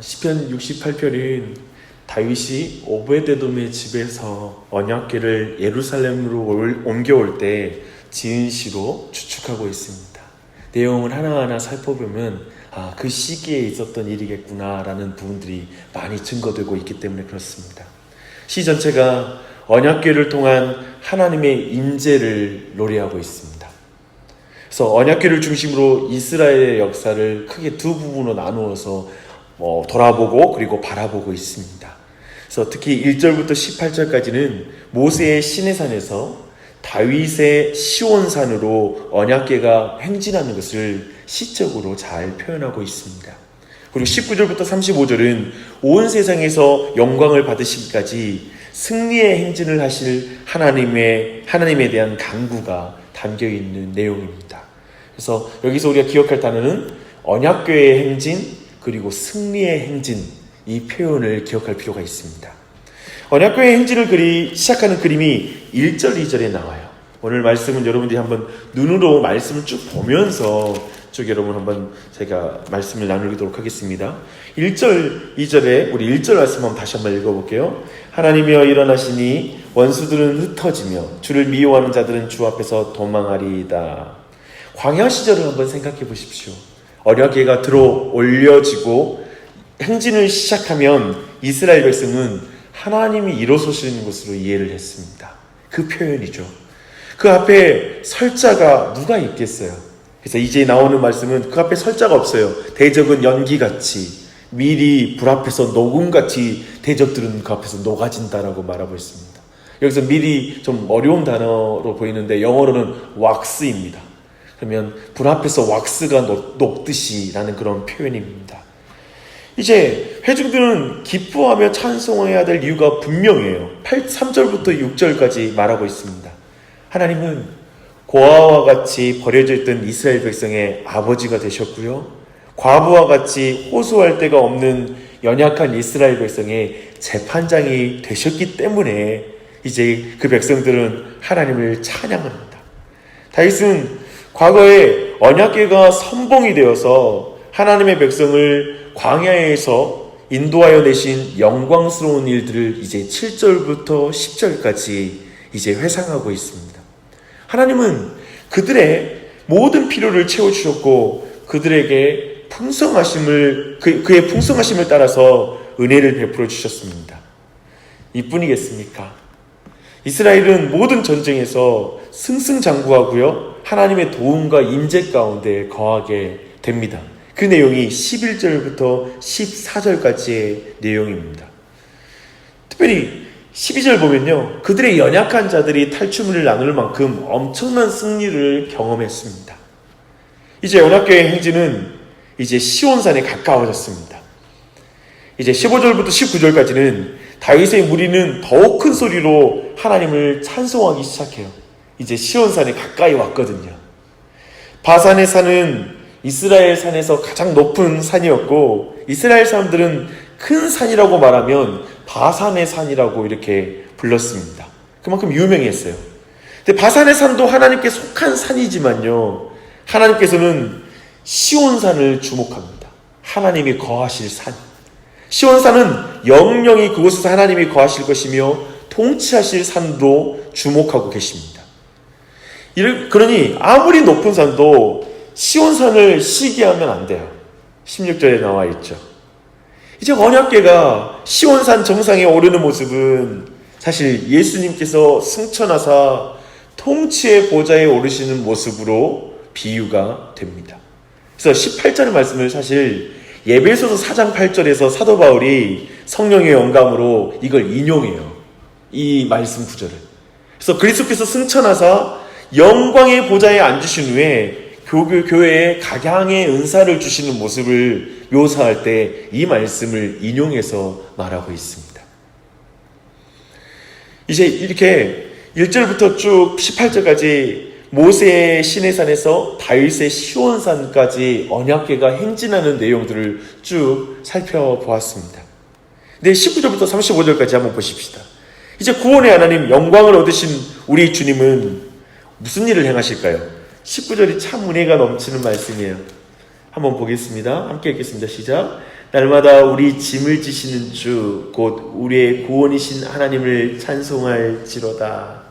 시편 68편은 다윗이 오베데돔의 집에서 언약궤를 예루살렘으로 옮겨올 때 지은 시로 추측하고 있습니다. 내용을 하나하나 살펴보면 그 시기에 있었던 일이겠구나라는 부분들이 많이 증거되고 있기 때문에 그렇습니다. 시 전체가 언약궤를 통한 하나님의 임재를 노래하고 있습니다. 그래서 언약궤를 중심으로 이스라엘의 역사를 크게 두 부분으로 나누어서 돌아보고 그리고 바라보고 있습니다. 그래서 특히 1절부터 18절까지는 모세의 시내산에서 다윗의 시온산으로 언약궤가 행진하는 것을 시적으로 잘 표현하고 있습니다. 그리고 19절부터 35절은 온 세상에서 영광을 받으시기까지 승리의 행진을 하실 하나님에 대한 간구가 담겨있는 내용입니다. 그래서 여기서 우리가 기억할 단어는 언약궤의 행진 그리고 승리의 행진, 이 표현을 기억할 필요가 있습니다. 언약궤의 행진을 시작하는 그림이 1절, 2절에 나와요. 오늘 말씀은 여러분들이 한번 눈으로 말씀을 쭉 보면서 여러분 한번 제가 말씀을 나누도록 하겠습니다. 1절, 2절에 우리 1절 말씀 한번 다시 한번 읽어볼게요. 하나님이여 일어나시니 원수들은 흩어지며 주를 미워하는 자들은 주 앞에서 도망하리이다. 광야 시절을 한번 생각해 보십시오. 언약궤가 들어 올려지고 행진을 시작하면 이스라엘 백성은 하나님이 일어서시는 것으로 이해를 했습니다. 그 표현이죠. 그 앞에 설 자가 누가 있겠어요? 그래서 이제 나오는 말씀은 그 앞에 설 자가 없어요. 대적은 연기같이, 미리 불 앞에서 녹음같이 대적들은 그 앞에서 녹아진다라고 말하고 있습니다. 여기서 미리 좀 어려운 단어로 보이는데 영어로는 왁스입니다. 그러면 불 앞에서 왁스가 녹듯이 라는 그런 표현입니다. 이제 회중들은 기뻐하며 찬송해야 될 이유가 분명해요. 3절부터 6절까지 말하고 있습니다. 하나님은 고아와 같이 버려져 있던 이스라엘 백성의 아버지가 되셨고요. 과부와 같이 호소할 데가 없는 연약한 이스라엘 백성의 재판장이 되셨기 때문에 이제 그 백성들은 하나님을 찬양합니다. 다윗은 과거에 언약궤가 선봉이 되어서 하나님의 백성을 광야에서 인도하여 내신 영광스러운 일들을 이제 7절부터 10절까지 이제 회상하고 있습니다. 하나님은 그들의 모든 필요를 채워주셨고 그들에게 그의 풍성하심을 따라서 은혜를 베풀어 주셨습니다. 이뿐이겠습니까? 이스라엘은 모든 전쟁에서 승승장구하고요. 하나님의 도움과 임재 가운데 거하게 됩니다. 그 내용이 11절부터 14절까지의 내용입니다. 특별히 12절 보면요. 그들의 연약한 자들이 탈취물을 나눌 만큼 엄청난 승리를 경험했습니다. 이제 언약궤의 행진은 이제 시온산에 가까워졌습니다. 이제 15절부터 19절까지는 다윗의 무리는 더욱 큰 소리로 하나님을 찬송하기 시작해요. 이제 시온산에 가까이 왔거든요. 바산의 산은 이스라엘 산에서 가장 높은 산이었고 이스라엘 사람들은 큰 산이라고 말하면 바산의 산이라고 이렇게 불렀습니다. 그만큼 유명했어요. 근데 바산의 산도 하나님께 속한 산이지만요. 하나님께서는 시온산을 주목합니다. 하나님이 거하실 산. 시온산은 영영이 그곳에서 하나님이 거하실 것이며 통치하실 산도 주목하고 계십니다. 그러니 아무리 높은 산도 시온산을 시기하면 안 돼요. 16절에 나와 있죠. 이제 언약궤가 시온산 정상에 오르는 모습은 사실 예수님께서 승천하사 통치의 보좌에 오르시는 모습으로 비유가 됩니다. 그래서 18절의 말씀을 사실 에베소서 4장 8절에서 사도 바울이 성령의 영감으로 이걸 인용해요. 이 말씀 구절을. 그래서 그리스도께서 승천하사 영광의 보좌에 앉으신 후에 교회에 각양의 은사를 주시는 모습을 묘사할 때 이 말씀을 인용해서 말하고 있습니다. 이제 이렇게 1절부터 쭉 18절까지 모세의 시내산에서 다윗의 시온산까지 언약궤가 행진하는 내용들을 쭉 살펴보았습니다. 네, 19절부터 35절까지 한번 보십시다. 이제 구원의 하나님, 영광을 얻으신 우리 주님은 무슨 일을 행하실까요? 19절이 참 은혜가 넘치는 말씀이에요. 한번 보겠습니다. 함께 읽겠습니다. 시작. 날마다 우리 짐을 지시는 주 곧 우리의 구원이신 하나님을 찬송할지로다.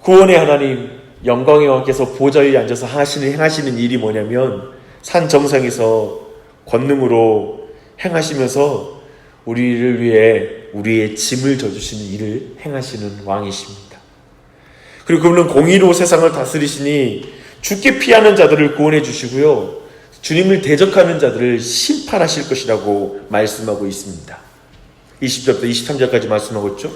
구원의 하나님, 영광의 왕께서 보좌 위에 앉아서 행하시는 일이 뭐냐면 산 정상에서 권능으로 행하시면서 우리를 위해 우리의 짐을 져주시는 일을 행하시는 왕이십니다. 그리고 그분은 공의로 세상을 다스리시니 죽게 피하는 자들을 구원해 주시고요, 주님을 대적하는 자들을 심판하실 것이라고 말씀하고 있습니다. 20절부터 23절까지 말씀하고 있죠.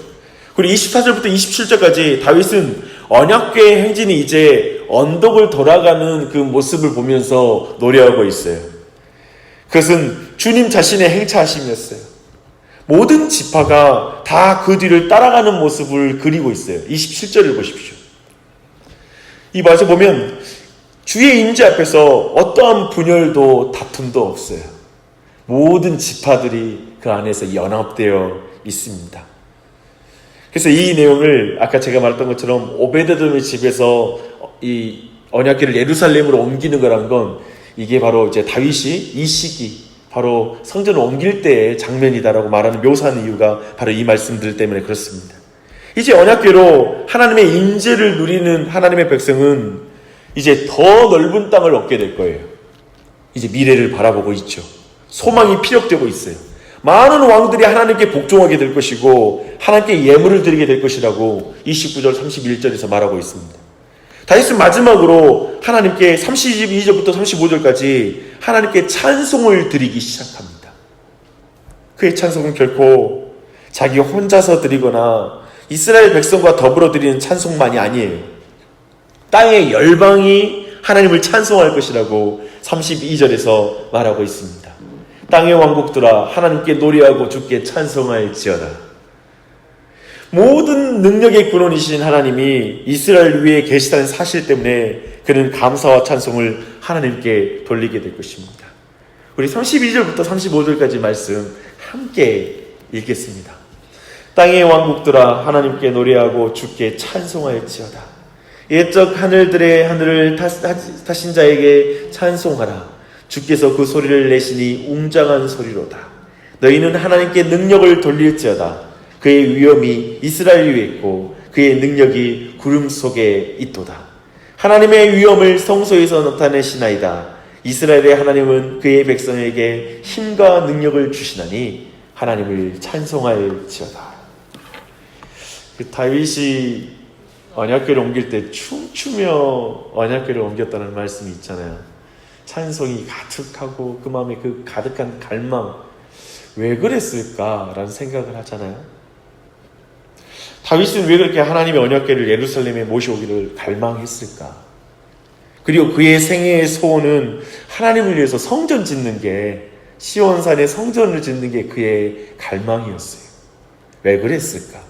그리고 24절부터 27절까지 다윗은 언약궤의 행진이 이제 언덕을 돌아가는 그 모습을 보면서 노래하고 있어요. 그것은 주님 자신의 행차하심이었어요. 모든 지파가 다 그 뒤를 따라가는 모습을 그리고 있어요. 27절을 보십시오. 이 말씀 보면 주의 임재 앞에서 어떠한 분열도 다툼도 없어요. 모든 지파들이 그 안에서 연합되어 있습니다. 그래서 이 내용을 아까 제가 말했던 것처럼 오베데돔의 집에서 이 언약궤를 예루살렘으로 옮기는 거란 건 이게 바로 이제 다윗이 이 시기 바로 성전을 옮길 때의 장면이다라고 말하는 묘사하는 이유가 바로 이 말씀들 때문에 그렇습니다. 이제 언약궤로 하나님의 임재를 누리는 하나님의 백성은 이제 더 넓은 땅을 얻게 될 거예요. 이제 미래를 바라보고 있죠. 소망이 피력되고 있어요. 많은 왕들이 하나님께 복종하게 될 것이고 하나님께 예물을 드리게 될 것이라고 29절 31절에서 말하고 있습니다. 다윗은 마지막으로 하나님께 32절부터 35절까지 하나님께 찬송을 드리기 시작합니다. 그의 찬송은 결코 자기 혼자서 드리거나 이스라엘 백성과 더불어 드리는 찬송만이 아니에요. 땅의 열방이 하나님을 찬송할 것이라고 32절에서 말하고 있습니다. 땅의 왕국들아 하나님께 노래하고 주께 찬송할지어다. 모든 능력의 근원이신 하나님이 이스라엘 위에 계시다는 사실 때문에 그는 감사와 찬송을 하나님께 돌리게 될 것입니다. 우리 32절부터 35절까지 말씀 함께 읽겠습니다. 땅의 왕국들아 하나님께 노래하고 주께 찬송할지어다. 옛적 하늘들의 하늘을 타신 자에게 찬송하라. 주께서 그 소리를 내시니 웅장한 소리로다. 너희는 하나님께 능력을 돌릴지어다. 그의 위엄이 이스라엘 위에 있고 그의 능력이 구름 속에 있도다. 하나님의 위엄을 성소에서 나타내시나이다. 이스라엘의 하나님은 그의 백성에게 힘과 능력을 주시나니 하나님을 찬송할지어다. 다윗이 언약궤를 옮길 때 춤추며 언약궤를 옮겼다는 말씀이 있잖아요. 찬송이 가득하고 그 마음에 그 가득한 갈망, 왜 그랬을까라는 생각을 하잖아요. 다윗은 왜 그렇게 하나님의 언약궤를 예루살렘에 모셔오기를 갈망했을까? 그리고 그의 생애의 소원은 하나님을 위해서 성전 짓는 게, 시온산에 성전을 짓는 게 그의 갈망이었어요. 왜 그랬을까?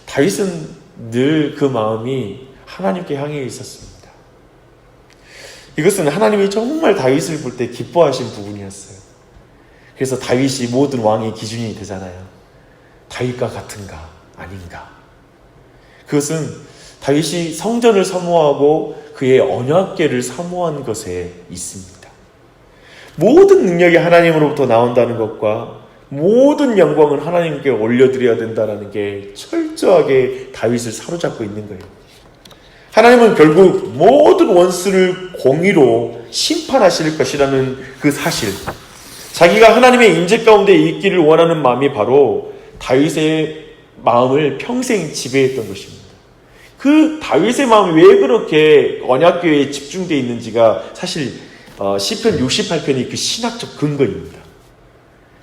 다윗은 늘 그 마음이 하나님께 향해 있었습니다. 이것은 하나님이 정말 다윗을 볼 때 기뻐하신 부분이었어요. 그래서 다윗이 모든 왕의 기준이 되잖아요. 다윗과 같은가 아닌가. 그것은 다윗이 성전을 사모하고 그의 언약궤를 사모한 것에 있습니다. 모든 능력이 하나님으로부터 나온다는 것과 모든 영광은 하나님께 올려드려야 된다는 게 철저하게 다윗을 사로잡고 있는 거예요. 하나님은 결국 모든 원수를 공의로 심판하실 것이라는 그 사실, 자기가 하나님의 임재 가운데 있기를 원하는 마음이 바로 다윗의 마음을 평생 지배했던 것입니다. 그 다윗의 마음이 왜 그렇게 언약궤에 집중되어 있는지가 사실 시편 68편이 그 신학적 근거입니다.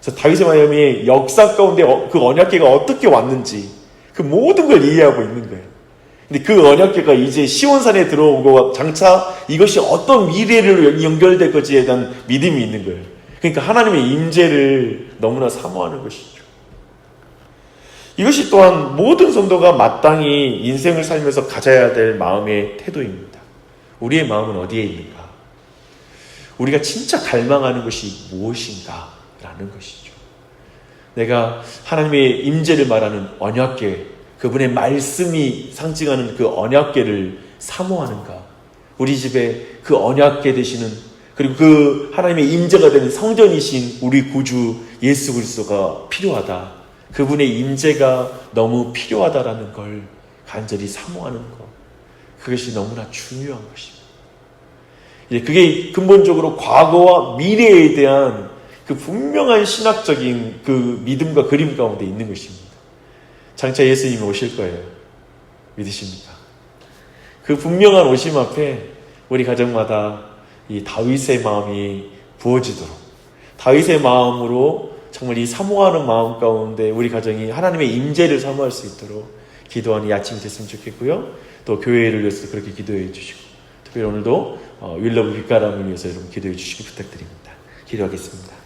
그래서 다윗의 마음이 역사 가운데 그 언약궤가 어떻게 왔는지 그 모든 걸 이해하고 있는 거예요. 근데 그 언약궤가 이제 시온산에 들어오고 장차 이것이 어떤 미래로 연결될 것에 대한 믿음이 있는 거예요. 그러니까 하나님의 임재를 너무나 사모하는 것이죠. 이것이 또한 모든 성도가 마땅히 인생을 살면서 가져야 될 마음의 태도입니다. 우리의 마음은 어디에 있는가? 우리가 진짜 갈망하는 것이 무엇인가? 라는 것이죠. 내가 하나님의 임재를 말하는 언약궤, 그분의 말씀이 상징하는 그 언약궤를 사모하는가? 우리 집에 그 언약궤 되시는 그리고 그 하나님의 임재가 되는 성전이신 우리 구주 예수 그리스도가 필요하다. 그분의 임재가 너무 필요하다라는 걸 간절히 사모하는 것. 그것이 너무나 중요한 것입니다. 그게 근본적으로 과거와 미래에 대한 그 분명한 신학적인 그 믿음과 그림 가운데 있는 것입니다. 장차 예수님이 오실 거예요. 믿으십니까? 그 분명한 오심 앞에 우리 가정마다 이 다윗의 마음이 부어지도록, 다윗의 마음으로 정말 이 사모하는 마음 가운데 우리 가정이 하나님의 임재를 사모할 수 있도록 기도하는 이 아침이 됐으면 좋겠고요. 또 교회를 위해서 그렇게 기도해 주시고, 특별히 오늘도 윌러브 빛가람을 위해서 여러분 기도해 주시기 부탁드립니다. 기도하겠습니다.